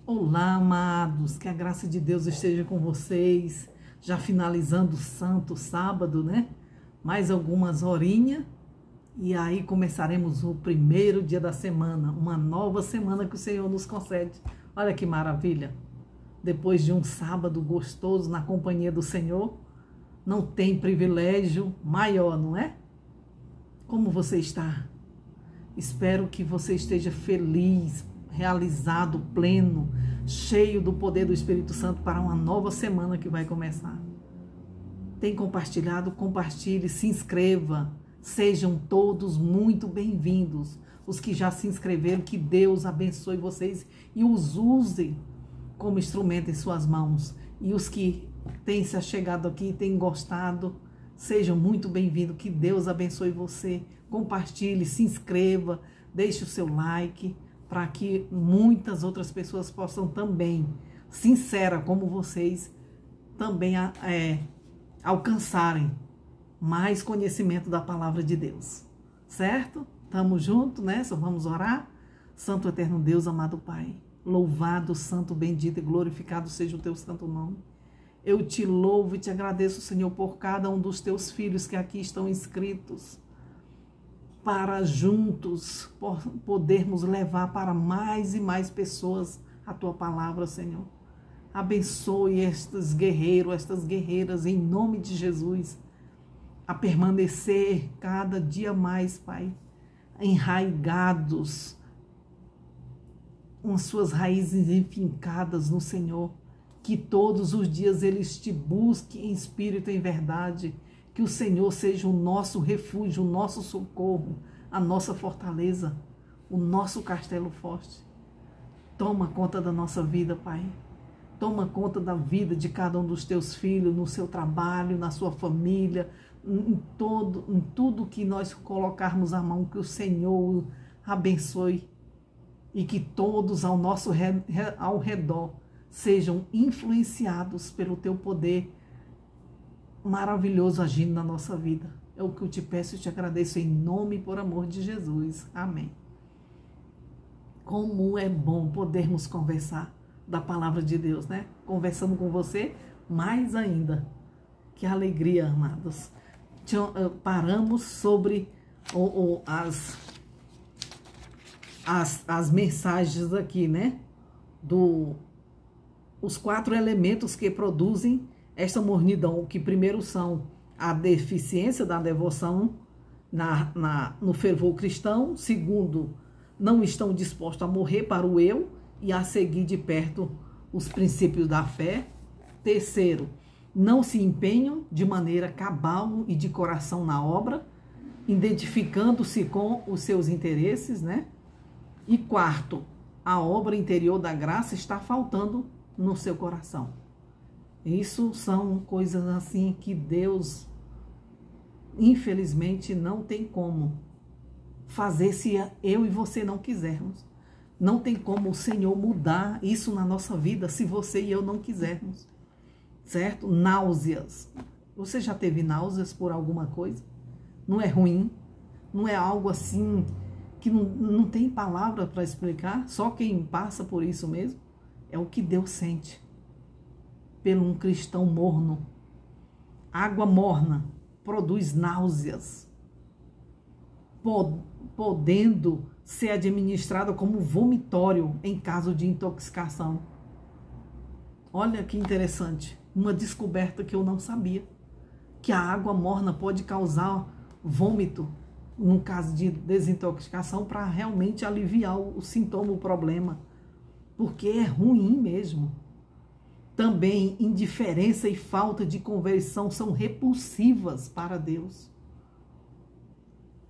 Olá, amados, que a graça de Deus esteja com vocês, já finalizando o santo sábado, né? Mais algumas horinhas e aí começaremos o primeiro dia da semana, uma nova semana que o Senhor nos concede. Olha que maravilha! Depois de um sábado gostoso na companhia do Senhor, não tem privilégio maior, não é? Como você está? Espero que você esteja feliz, realizado, pleno, cheio do poder do Espírito Santo para uma nova semana que vai começar. Tem compartilhado? Compartilhe, se inscreva. Sejam todos muito bem-vindos. Os que já se inscreveram, que Deus abençoe vocês e os use como instrumento em suas mãos. E os que têm se achegado aqui, têm gostado, sejam muito bem-vindos. Que Deus abençoe você. Compartilhe, se inscreva, deixe o seu like, para que muitas outras pessoas possam também, sincera como vocês, também alcançarem mais conhecimento da palavra de Deus. Certo? Tamo junto, né? Só vamos orar. Santo eterno Deus, amado Pai, louvado, santo, bendito e glorificado seja o teu santo nome. Eu te louvo e te agradeço, Senhor, por cada um dos teus filhos que aqui estão inscritos, para juntos podermos levar para mais e mais pessoas a tua palavra, Senhor. Abençoe estes guerreiros, estas guerreiras, em nome de Jesus, a permanecer cada dia mais, Pai, enraigados, com suas raízes enfincadas no Senhor, que todos os dias eles te busquem em espírito e em verdade, que o Senhor seja o nosso refúgio, o nosso socorro, a nossa fortaleza, o nosso castelo forte. Toma conta da nossa vida, Pai. Toma conta da vida de cada um dos teus filhos, no seu trabalho, na sua família, em tudo que nós colocarmos a mão, que o Senhor abençoe e que todos ao redor sejam influenciados pelo teu poder maravilhoso agindo na nossa vida. É o que eu te peço e te agradeço em nome e por amor de Jesus. Amém. Como é bom podermos conversar da palavra de Deus, né? Conversando com você, mais ainda. Que alegria, amados. Paramos sobre as mensagens aqui, né? Os 4 elementos que produzem esta mornidão, que primeiro são a deficiência da devoção no fervor cristão. Segundo, não estão dispostos a morrer para o eu e a seguir de perto os princípios da fé. Terceiro, não se empenham de maneira cabal e de coração na obra, identificando-se com os seus interesses, né? E quarto, a obra interior da graça está faltando no seu coração. Isso são coisas assim que Deus, infelizmente, não tem como fazer se eu e você não quisermos. Não tem como o Senhor mudar isso na nossa vida se você e eu não quisermos. Certo? Náuseas. Você já teve náuseas por alguma coisa? Não é ruim? Não é algo assim que não tem palavra para explicar? Só quem passa por isso mesmo? É o que Deus sente pelo um cristão morno. Água morna produz náuseas, podendo ser administrada como vomitório em caso de intoxicação. Olha que interessante, uma descoberta que eu não sabia, que a água morna pode causar vômito no caso de desintoxicação, para realmente aliviar o sintoma, o problema, porque é ruim mesmo. Também indiferença e falta de conversão são repulsivas para Deus.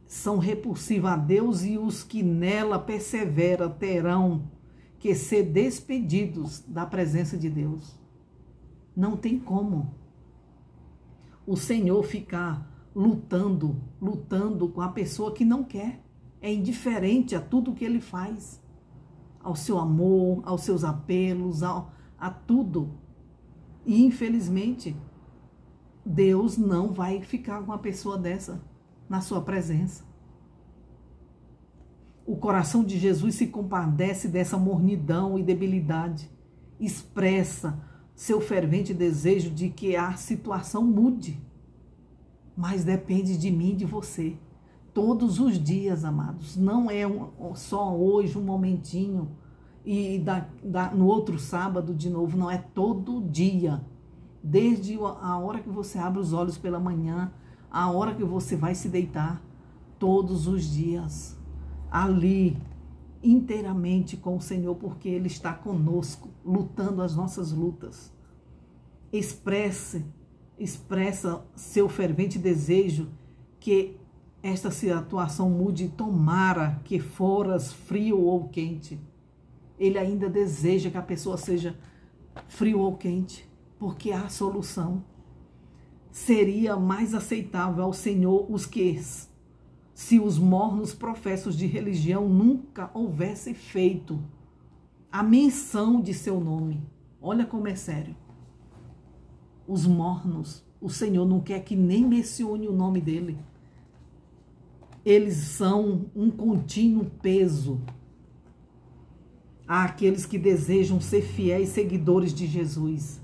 São repulsivas a Deus, e os que nela perseveram terão que ser despedidos da presença de Deus. Não tem como o Senhor ficar lutando com a pessoa que não quer. É indiferente a tudo que ele faz, ao seu amor, aos seus apelos, a tudo. E infelizmente Deus não vai ficar com uma pessoa dessa na sua presença. O coração de Jesus se compadece dessa mornidão e debilidade. Expressa seu fervente desejo de que a situação mude. Mas depende de mim e de você. Todos os dias, amados. Não é só hoje, um momentinho, e no outro sábado de novo. Não, é todo dia. Desde a hora que você abre os olhos pela manhã, a hora que você vai se deitar, todos os dias. Ali, inteiramente com o Senhor, porque Ele está conosco, lutando as nossas lutas. Expressa seu fervente desejo que esta situação mude, tomara que foras frio ou quente. Ele ainda deseja que a pessoa seja frio ou quente, porque há solução. Seria mais aceitável ao Senhor se os mornos professos de religião nunca houvessem feito a menção de seu nome. Olha como é sério. Os mornos, o Senhor não quer que nem mencione o nome dele. Eles são um contínuo peso àqueles que desejam ser fiéis seguidores de Jesus.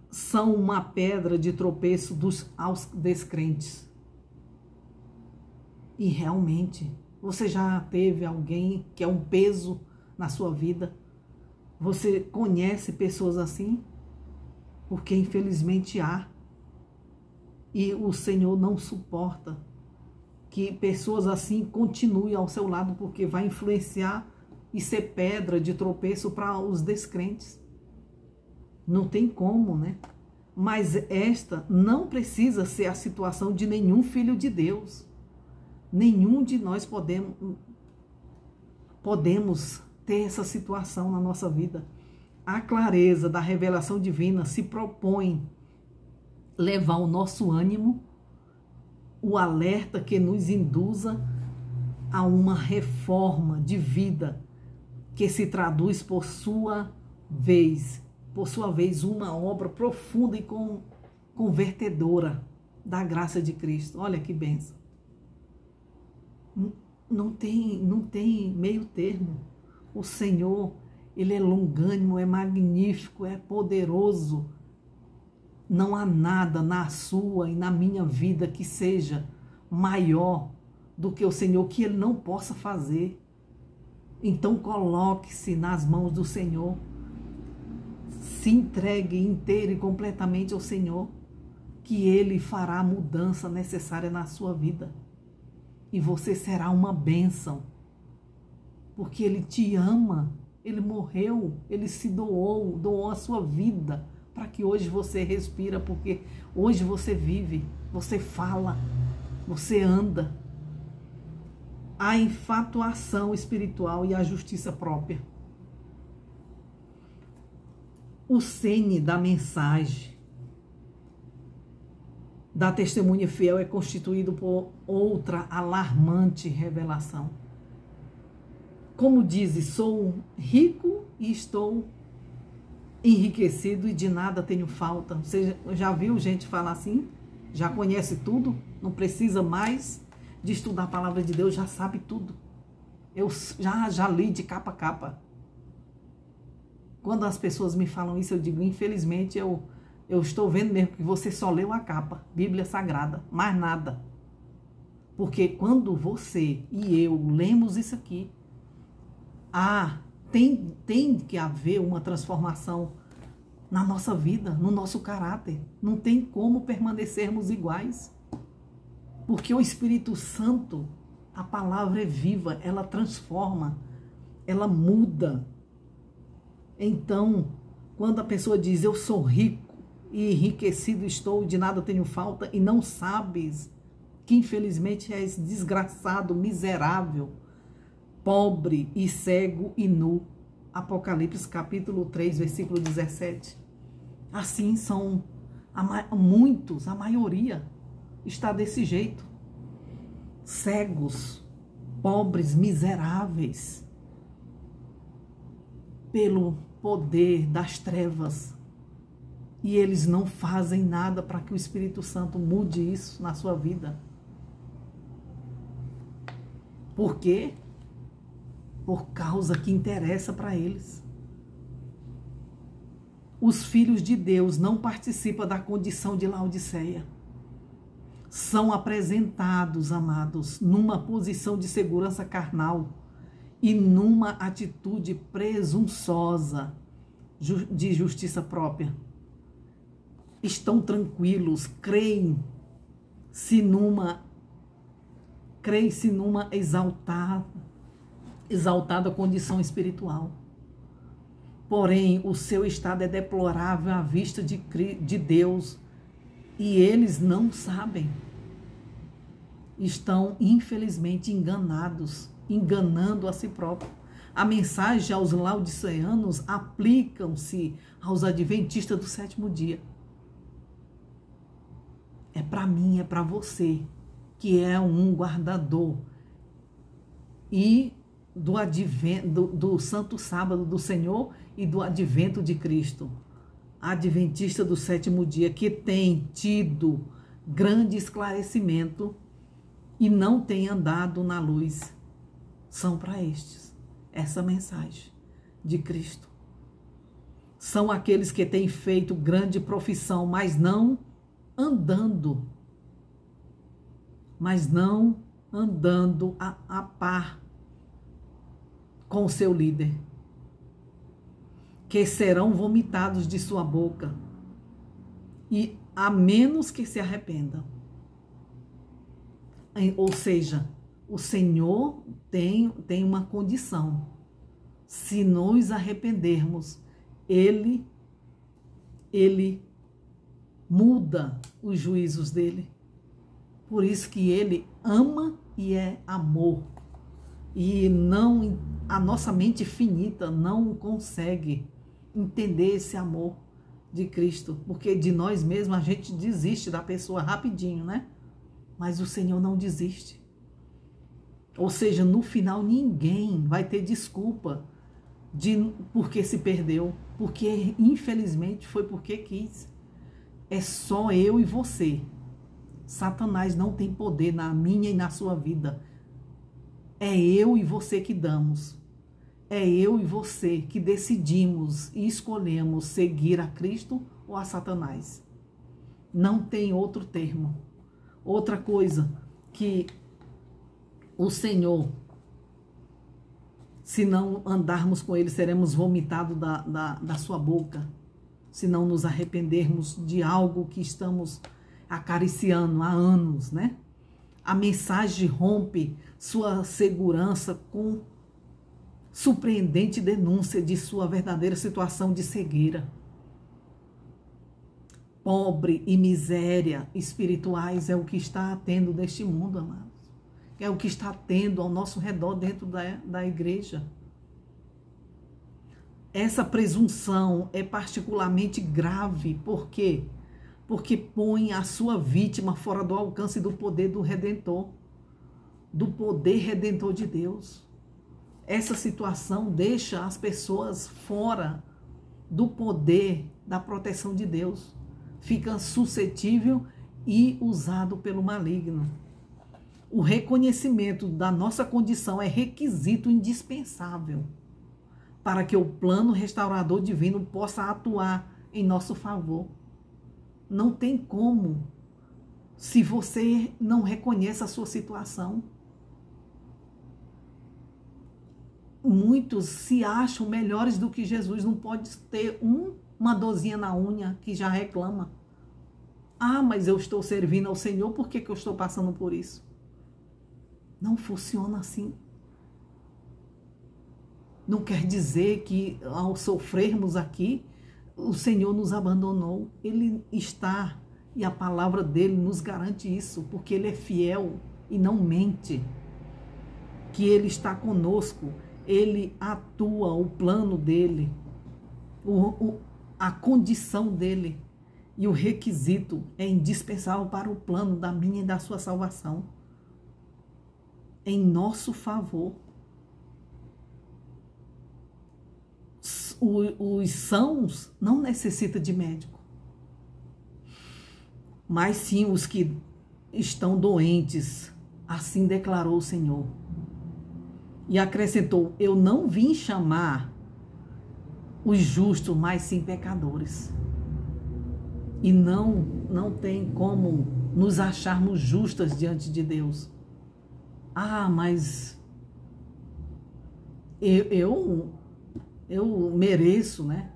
São uma pedra de tropeço aos descrentes. E realmente, você já teve alguém que é um peso na sua vida? Você conhece pessoas assim? Porque infelizmente há. E o Senhor não suporta que pessoas assim continuem ao seu lado, porque vai influenciar e ser pedra de tropeço para os descrentes. Não tem como, né? Mas esta não precisa ser a situação de nenhum filho de Deus. Nenhum de nós podemos ter essa situação na nossa vida. A clareza da revelação divina se propõe levar o nosso ânimo, o alerta que nos induza a uma reforma de vida que se traduz por sua vez, uma obra profunda e convertedora da graça de Cristo. Olha que bênção. Não tem meio termo. O Senhor, Ele é longânimo, é magnífico, é poderoso. Não há nada na sua e na minha vida que seja maior do que o Senhor, que Ele não possa fazer. Então coloque-se nas mãos do Senhor. Se entregue inteiro e completamente ao Senhor, que Ele fará a mudança necessária na sua vida. E você será uma bênção, porque Ele te ama, Ele morreu, Ele se doou a sua vida, para que hoje você respira, porque hoje você vive, você fala, você anda. A infatuação espiritual e a justiça própria. O cerne da mensagem da testemunha fiel é constituído por outra alarmante revelação. Como dizes, sou rico e estou enriquecido e de nada tenho falta. Você já viu gente falar assim? Já conhece tudo? Não precisa mais de estudar a palavra de Deus, já sabe tudo. Eu já li de capa a capa. Quando as pessoas me falam isso, eu digo, infelizmente, eu estou vendo mesmo que você só leu a capa, Bíblia Sagrada, mais nada. Porque quando você e eu lemos isso aqui, tem que haver uma transformação na nossa vida, no nosso caráter. Não tem como permanecermos iguais. Porque o Espírito Santo, a palavra é viva, ela transforma, ela muda. Então, quando a pessoa diz, eu sou rico e enriquecido estou, de nada tenho falta, e não sabes que infelizmente és desgraçado, miserável, pobre e cego e nu. Apocalipse capítulo 3, versículo 17. Assim são muitos, a maioria está desse jeito. Cegos, pobres, miseráveis, pelo poder das trevas. E eles não fazem nada para que o Espírito Santo mude isso na sua vida. Por quê? Por causa que interessa para eles. Os filhos de Deus não participam da condição de Laodiceia. São apresentados, amados, numa posição de segurança carnal e numa atitude presunçosa de justiça própria. Estão tranquilos, creem-se numa exaltada condição espiritual. Porém, o seu estado é deplorável à vista de Deus e eles não sabem. Estão, infelizmente, enganados, enganando a si próprios. A mensagem aos laodiceanos aplicam-se aos adventistas do sétimo dia. É para mim, é para você, que é um guardador e do Santo Sábado do Senhor e do advento de Cristo. Adventista do sétimo dia, que tem tido grande esclarecimento e não tem andado na luz. São para estes essa mensagem de Cristo. São aqueles que têm feito grande profissão, mas não andando a par com o seu líder, que serão vomitados de sua boca, e a menos que se arrependam. Ou seja, o Senhor tem uma condição. Se nos arrependermos, Ele muda os juízos dele. Por isso que Ele ama e é amor. E a nossa mente finita não consegue entender esse amor de Cristo, porque de nós mesmos a gente desiste da pessoa rapidinho, né? Mas o Senhor não desiste. Ou seja, no final ninguém vai ter desculpa porque se perdeu, porque infelizmente foi porque quis. É só eu e você. Satanás não tem poder na minha e na sua vida. É eu e você que damos. É eu e você que decidimos e escolhemos seguir a Cristo ou a Satanás. Não tem outro termo. Outra coisa que o Senhor, se não andarmos com Ele, seremos vomitados da sua boca. Se não nos arrependermos de algo que estamos acariciando há anos, né? A mensagem rompe sua segurança com surpreendente denúncia de sua verdadeira situação de cegueira. Pobre e miséria espirituais é o que está tendo neste mundo, amados. É o que está tendo ao nosso redor dentro da igreja. Essa presunção é particularmente grave. Por quê? Porque põe a sua vítima fora do alcance do poder do Redentor, do poder redentor de Deus. Essa situação deixa as pessoas fora do poder da proteção de Deus. Fica suscetível e usado pelo maligno. O reconhecimento da nossa condição é requisito indispensável para que o plano restaurador divino possa atuar em nosso favor. Não tem como, se você não reconhece a sua situação. Muitos se acham melhores do que Jesus. Não pode ter uma dorzinha na unha que já reclama. Ah, mas eu estou servindo ao Senhor, por que eu estou passando por isso? Não funciona assim. Não quer dizer que ao sofrermos aqui, o Senhor nos abandonou. Ele está, e a palavra dele nos garante isso, porque ele é fiel e não mente. Que ele está conosco, ele atua, o plano dele, a condição dele e o requisito é indispensável para o plano da minha e da sua salvação. Em nosso favor. Os sãos não necessitam de médico, mas sim os que estão doentes, assim declarou o Senhor. E acrescentou: eu não vim chamar os justos, mas sim pecadores. E não tem como nos acharmos justas diante de Deus. Ah, mas eu mereço, né?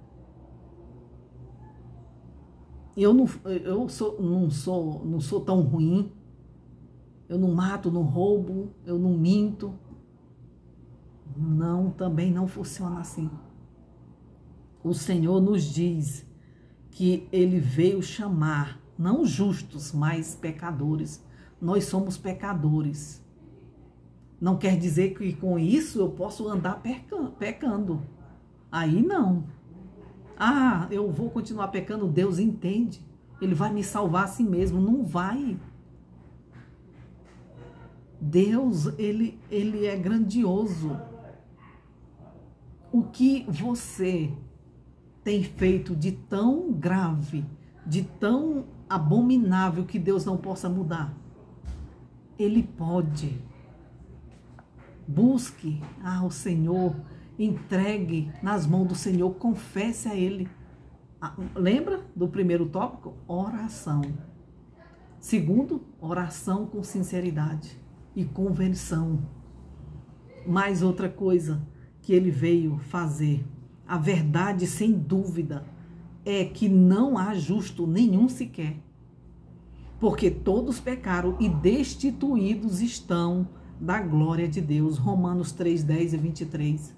Eu não sou tão ruim. Eu não mato, não roubo, eu não minto. Não, também não funciona assim. O Senhor nos diz que Ele veio chamar, não justos, mas pecadores. Nós somos pecadores. Não quer dizer que com isso eu posso andar pecando. Aí não. Ah, eu vou continuar pecando, Deus entende. Ele vai me salvar assim mesmo. Não vai. Deus, ele é grandioso. O que você tem feito de tão grave, de tão abominável que Deus não possa mudar? Ele pode. Busque o Senhor, entregue nas mãos do Senhor, confesse a Ele. Lembra do primeiro tópico? Oração. Segundo, oração com sinceridade e conversão. Mais outra coisa que ele veio fazer, a verdade sem dúvida é que não há justo nenhum sequer, porque todos pecaram e destituídos estão da glória de Deus. Romanos 3, 10 e 23.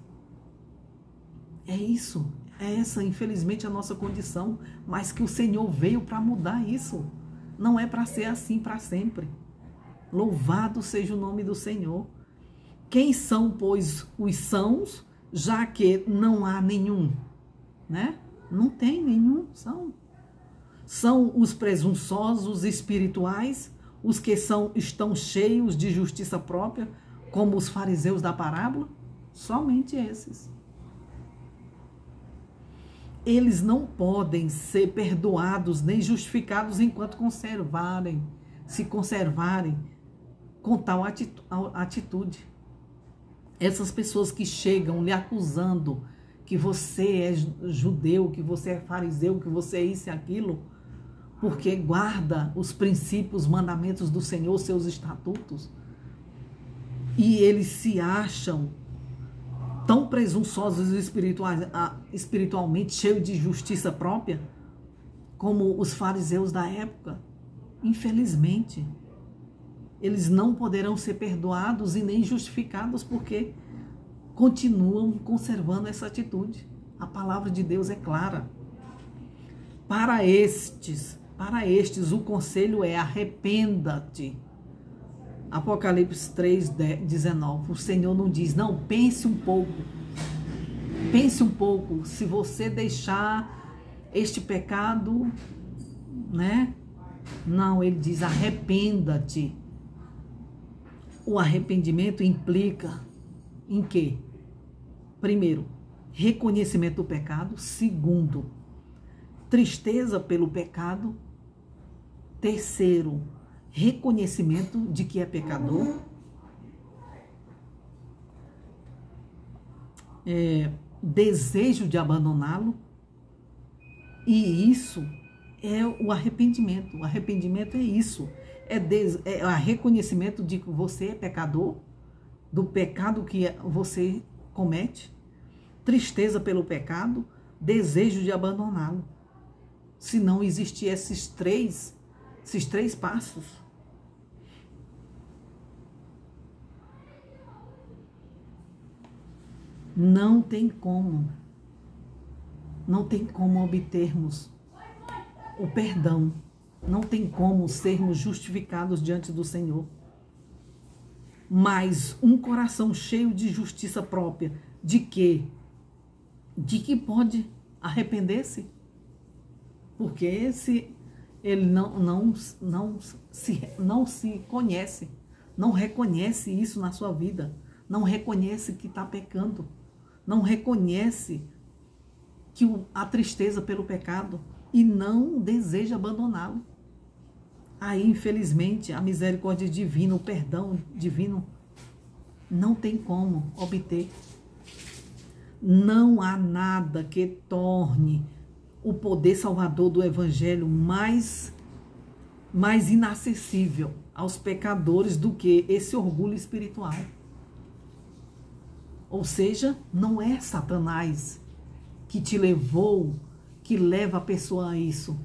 É isso, é essa infelizmente a nossa condição, mas que o Senhor veio para mudar isso. Não é para ser assim para sempre. Louvado seja o nome do Senhor. Quem são, pois, os sãos, já que não há nenhum, né? Não tem nenhum são. São os presunçosos espirituais, os que estão cheios de justiça própria, como os fariseus da parábola? Somente esses. Eles não podem ser perdoados nem justificados enquanto se conservarem com tal atitude. Essas pessoas que chegam lhe acusando que você é judeu, que você é fariseu, que você é isso e aquilo, porque guarda os princípios, os mandamentos do Senhor, seus estatutos, e eles se acham tão presunçosos espiritualmente, cheios de justiça própria, como os fariseus da época. Infelizmente, eles não poderão ser perdoados e nem justificados porque continuam conservando essa atitude. A palavra de Deus é clara. Para estes, o conselho é: arrependa-te. Apocalipse 3, 19. O Senhor não diz: não, pense um pouco. Pense um pouco. Se você deixar este pecado, né? Não, ele diz: arrependa-te. O arrependimento implica em quê? Primeiro, reconhecimento do pecado. Segundo, tristeza pelo pecado. Terceiro, reconhecimento de que é pecador. Desejo de abandoná-lo. E isso é o arrependimento. O arrependimento é isso. É o reconhecimento de que você é pecador, do pecado que você comete, tristeza pelo pecado, desejo de abandoná-lo. Se não existir esses três passos, não tem como obtermos o perdão. Não tem como sermos justificados diante do Senhor. Mas um coração cheio de justiça própria, de quê? De que pode arrepender-se? Porque se ele não se conhece, não reconhece isso na sua vida, não reconhece que está pecando, não reconhece a tristeza pelo pecado e não deseja abandoná-lo. Aí, infelizmente, a misericórdia divina, o perdão divino Não tem como obter. Não há nada que torne o poder salvador do Evangelho mais inacessível aos pecadores do que esse orgulho espiritual. Ou seja, não é Satanás que te levou, que leva a pessoa a isso.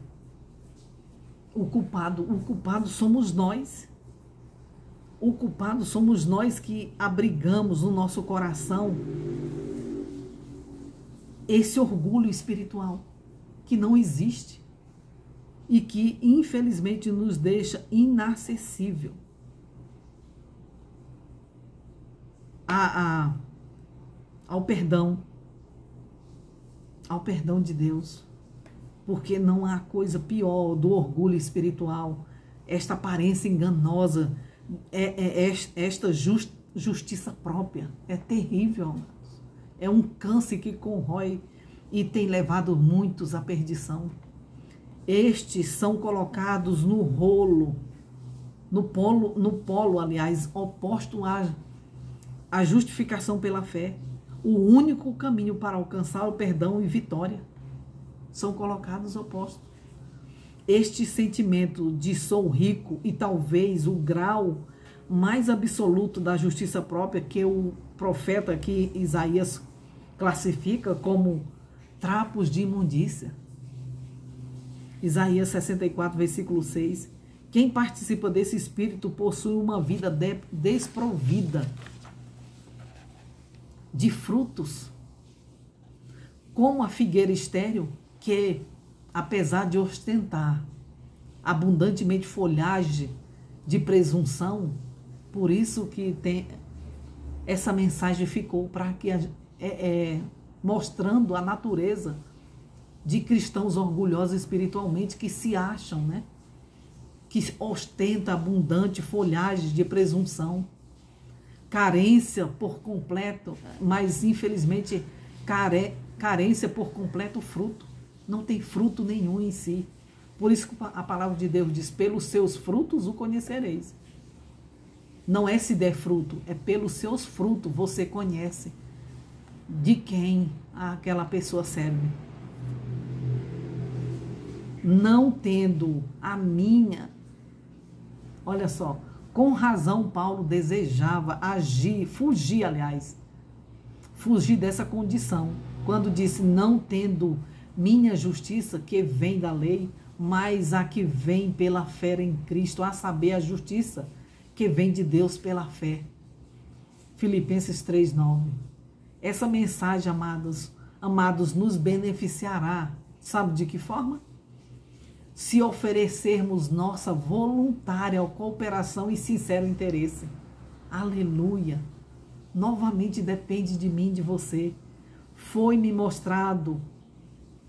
O culpado somos nós. O culpado somos nós que abrigamos no nosso coração esse orgulho espiritual que não existe e que infelizmente nos deixa inacessível ao perdão de Deus, porque não há coisa pior do orgulho espiritual, esta aparência enganosa, esta justiça própria. É terrível, é um câncer que corrói e tem levado muitos à perdição. Estes são colocados no rolo, no polo, aliás, oposto à justificação pela fé. O único caminho para alcançar o perdão e vitória. São colocados opostos. Este sentimento de sou rico e talvez o grau mais absoluto da justiça própria que o profeta aqui, Isaías, classifica como trapos de imundícia. Isaías 64, versículo 6. Quem participa desse espírito possui uma vida desprovida de frutos, como a figueira estéril, que, apesar de ostentar abundantemente folhagem de presunção, por isso que essa mensagem ficou para que mostrando a natureza de cristãos orgulhosos espiritualmente que se acham, né? Que ostenta abundante folhagem de presunção, carência por completo, mas infelizmente carência por completo fruto. Não tem fruto nenhum em si. Por isso que a palavra de Deus diz: pelos seus frutos o conhecereis. Não é se der fruto, é pelos seus frutos você conhece de quem aquela pessoa serve. Não tendo a minha, olha só, com razão Paulo desejava fugir dessa condição, quando disse: não tendo minha justiça que vem da lei, mas a que vem pela fé em Cristo, a saber, a justiça que vem de Deus pela fé. Filipenses 3:9. Essa mensagem, amados, nos beneficiará. Sabe de que forma? Se oferecermos nossa voluntária cooperação e sincero interesse. Aleluia! Novamente depende de mim, de você. Foi-me mostrado,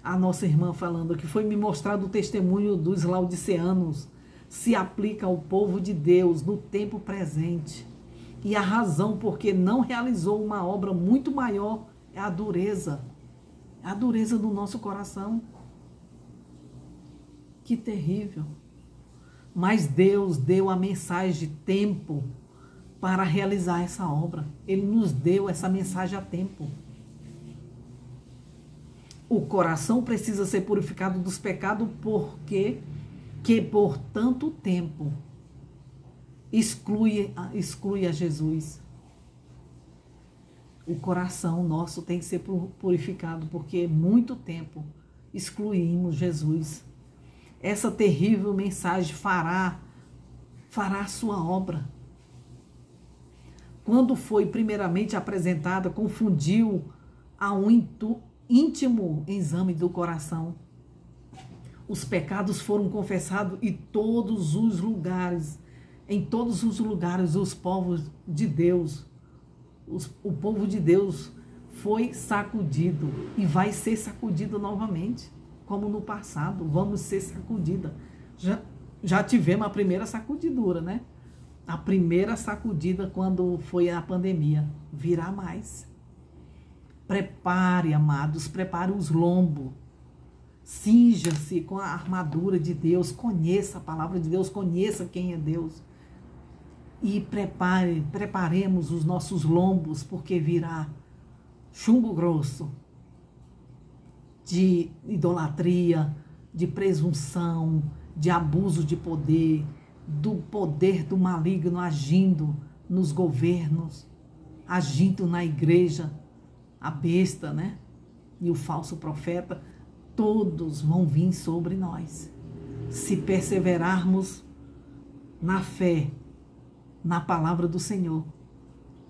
a nossa irmã falando aqui, foi-me mostrado o testemunho dos laodiceanos. Se aplica ao povo de Deus no tempo presente. E a razão porque não realizou uma obra muito maior é a dureza. É a dureza do nosso coração. Que terrível. Mas Deus deu a mensagem de tempo para realizar essa obra. Ele nos deu essa mensagem a tempo. O coração precisa ser purificado dos pecados porque por tanto tempo exclui a Jesus. O coração nosso tem que ser purificado porque muito tempo excluímos Jesus. Essa terrível mensagem fará a sua obra. Quando foi primeiramente apresentada, confundiu a um íntimo exame do coração. Os pecados foram confessados em todos os lugares, os povos de Deus, o povo de Deus foi sacudido e vai ser sacudido novamente, como no passado, vamos ser sacudida. Já tivemos a primeira sacudidura, né? A primeira sacudida quando foi a pandemia. Virá mais. Prepare, amados, prepare os lombos. Cinja-se com a armadura de Deus, conheça a palavra de Deus, conheça quem é Deus. E preparemos os nossos lombos, porque virá chumbo grosso de idolatria, de presunção, de abuso de poder, do poder do maligno agindo nos governos, agindo na igreja, a besta, né? E o falso profeta, todos vão vir sobre nós. Se perseverarmos na fé, na palavra do Senhor,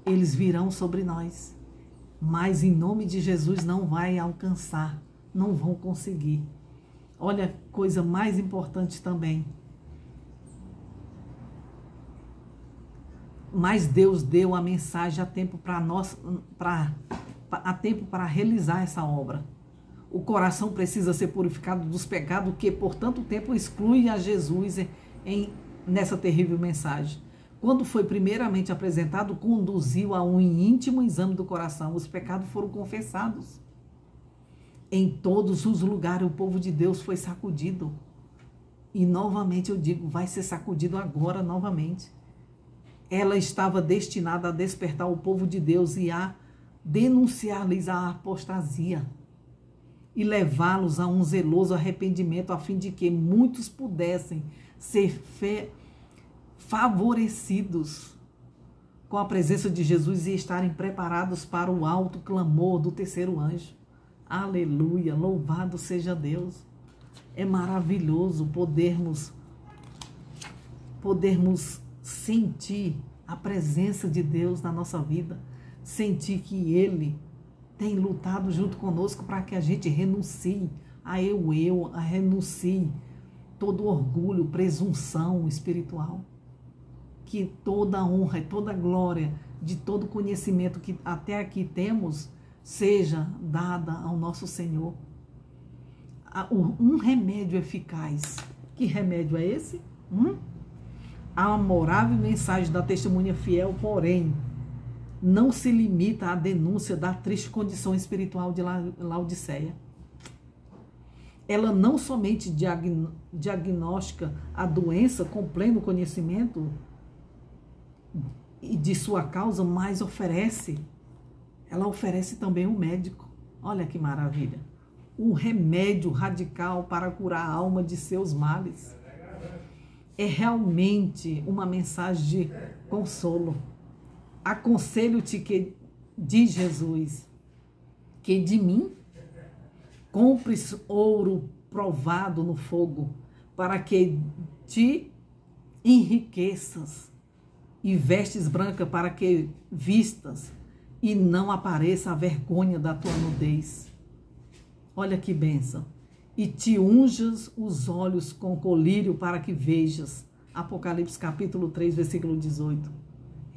eles virão sobre nós. Mas em nome de Jesus não vai alcançar, não vão conseguir. Olha, coisa mais importante também. Mas Deus deu a mensagem a tempo para nós, a tempo para realizar essa obra. O coração precisa ser purificado dos pecados que por tanto tempo exclui a Jesus nessa terrível mensagem. Quando foi primeiramente apresentado, conduziu a um íntimo exame do coração. Os pecados foram confessados. Em todos os lugares o povo de Deus foi sacudido. E novamente eu digo, vai ser sacudido agora novamente. Ela estava destinada a despertar o povo de Deus e a denunciar-lhes a apostasia e levá-los a um zeloso arrependimento, a fim de que muitos pudessem ser favorecidos com a presença de Jesus e estarem preparados para o alto clamor do terceiro anjo. Aleluia, louvado seja Deus. É maravilhoso podermos sentir a presença de Deus na nossa vida, sentir que Ele tem lutado junto conosco para que a gente renuncie renuncie todo orgulho, presunção espiritual. Que toda honra e toda glória de todo conhecimento que até aqui temos seja dada ao nosso Senhor. Um remédio eficaz. Que remédio é esse? A amorável mensagem da testemunha fiel, porém, não se limita à denúncia da triste condição espiritual de Laodiceia. Ela não somente diagnostica a doença com pleno conhecimento e de sua causa, mas ela oferece também um médico. Olha que maravilha. Um remédio radical para curar a alma de seus males. É realmente uma mensagem de consolo. Aconselho-te que, diz Jesus, que de mim compres ouro provado no fogo, para que te enriqueças, e vestes brancas para que vistas e não apareça a vergonha da tua nudez. Olha que bênção. E te unjas os olhos com colírio para que vejas. Apocalipse capítulo 3, versículo 18.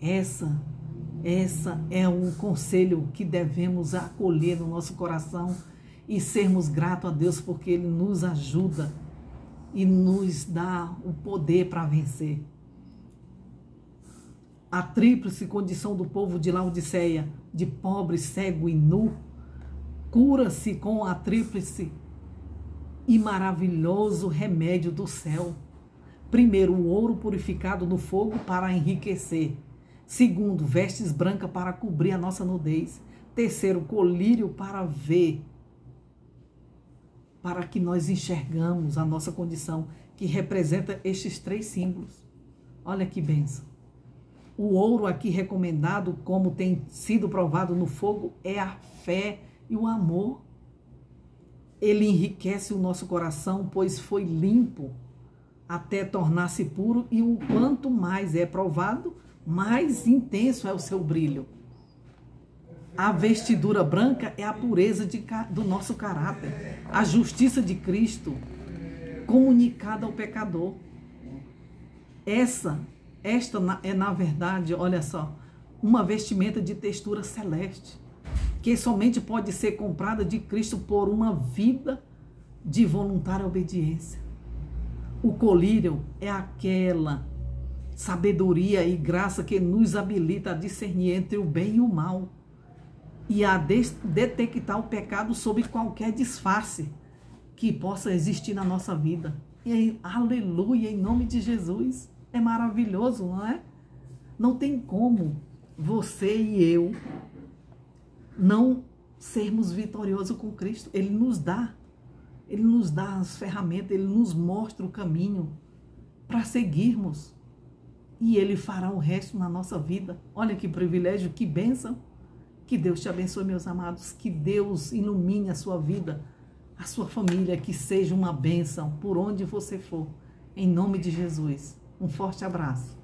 Essa é um conselho que devemos acolher no nosso coração e sermos gratos a Deus, porque Ele nos ajuda e nos dá o poder para vencer. A tríplice condição do povo de Laodiceia, de pobre, cego e nu, cura-se com a tríplice e maravilhoso remédio do céu. Primeiro, o ouro purificado no fogo para enriquecer. Segundo, vestes brancas para cobrir a nossa nudez. Terceiro, colírio para ver, para que nós enxergamos a nossa condição, que representa estes três símbolos. Olha que bênção. O ouro aqui recomendado, como tem sido provado no fogo, é a fé e o amor. Ele enriquece o nosso coração, pois foi limpo até tornar-se puro, e o quanto mais é provado, mais intenso é o seu brilho. A vestidura branca é a pureza do nosso caráter, a justiça de Cristo comunicada ao pecador. Esta é, na verdade, olha só, uma vestimenta de textura celeste, que somente pode ser comprada de Cristo por uma vida de voluntária obediência. O colírio é aquela sabedoria e graça que nos habilita a discernir entre o bem e o mal e a detectar o pecado sob qualquer disfarce que possa existir na nossa vida. E aleluia, em nome de Jesus. É maravilhoso, não é? Não tem como você e eu não sermos vitoriosos com Cristo. Ele nos dá as ferramentas, Ele nos mostra o caminho para seguirmos. E Ele fará o resto na nossa vida. Olha que privilégio, que bênção. Que Deus te abençoe, meus amados. Que Deus ilumine a sua vida, a sua família, que seja uma bênção por onde você for. Em nome de Jesus. Um forte abraço.